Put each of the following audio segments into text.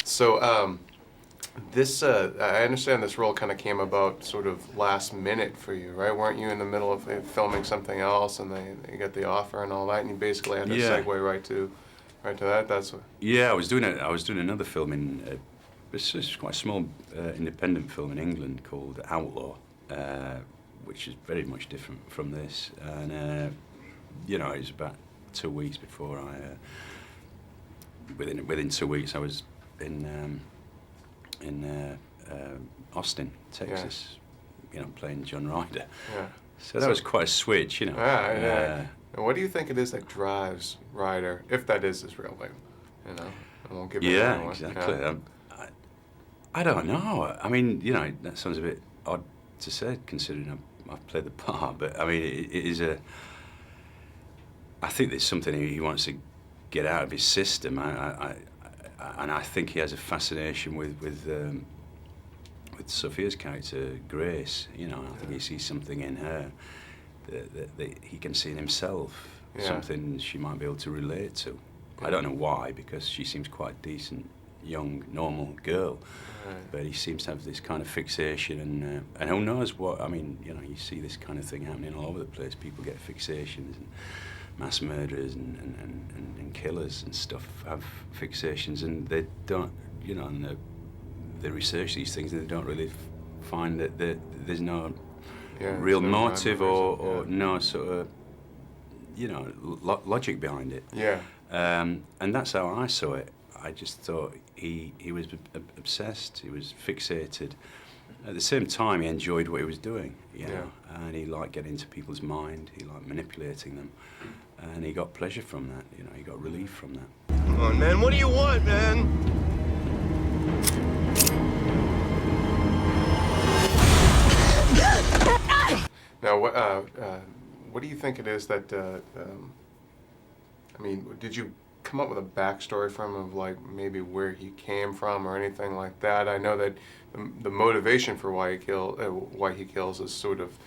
So, I understand this role kind of came about sort of last minute for you, right? Weren't you in the middle of filming something else, and they got the offer and all that, and you basically had to segue right to that. That's what. Yeah, I was doing another film in. It's just quite a small independent film in England called Outlaw, which is very much different from this. And you know, it was about 2 weeks before I. Within 2 weeks, I was in Austin, Texas. You know, playing John Ryder. Yeah. So that was quite a switch, you know. Yeah. And what do you think it is that drives Ryder, if that is his real name? You know, I won't give it Yeah, away. exactly. Yeah. I don't know. I mean, you know, that sounds a bit odd to say, considering I've played the part. But I mean, it is a. I think there's something he wants to get out of his system. And I think he has a fascination with Sophia's character, Grace. You know, I think he sees something in her that he can see in himself. Yeah. Something she might be able to relate to. I don't know why, because she seems quite a decent, young, normal girl. Right. But he seems to have this kind of fixation, and who knows what, I mean, you know, you see this kind of thing happening all over the place. People get fixations, and mass murderers and killers and stuff have fixations, and they don't, you know, and they research these things and they don't really find that there's no real motive or no sort of, you know, logic behind it. Yeah. And that's how I saw it. I just thought he was obsessed, he was fixated. At the same time, he enjoyed what he was doing, you know, and he liked getting into people's mind, he liked manipulating them, and he got pleasure from that, you know, he got relief from that. Come on, man, what do you want, man? Now, what do you think it is that, I mean, did you come up with a backstory from him of like maybe where he came from or anything like that? I know that the motivation for why he kills is sort of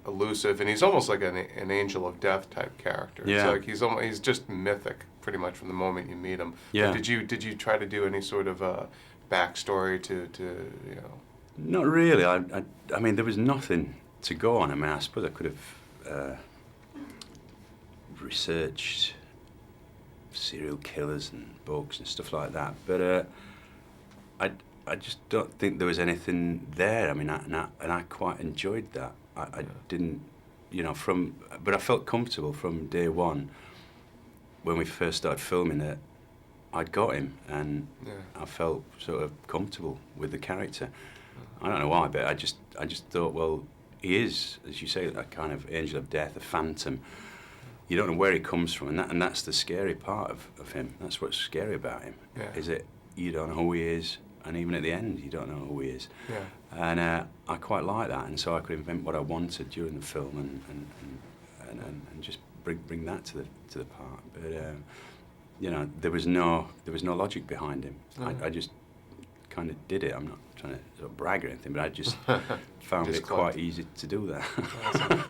elusive, and he's almost like an angel of death type character. Yeah. It's like he's just mythic pretty much from the moment you meet him. Yeah. But did you try to do any sort of backstory to you know? Not really. I mean, there was nothing to go on. I mean, I suppose I could have researched serial killers and books and stuff like that, but I just don't think there was anything there. I mean, and I quite enjoyed that. I didn't, you know, but I felt comfortable from day one when we first started filming that I'd got him, and I felt sort of comfortable with the character. I don't know why, but I just thought, well, he is, as you say, a kind of angel of death, a phantom. You don't know where he comes from, and that's the scary part of him. That's what's scary about him, is that you don't know who he is, and even at the end, you don't know who he is. Yeah. And I quite like that, and so I could invent what I wanted during the film, and just bring that to the part. But you know, there was no logic behind him. I just kind of did it. I'm not trying to sort of brag or anything, but I just found it quite easy to do that.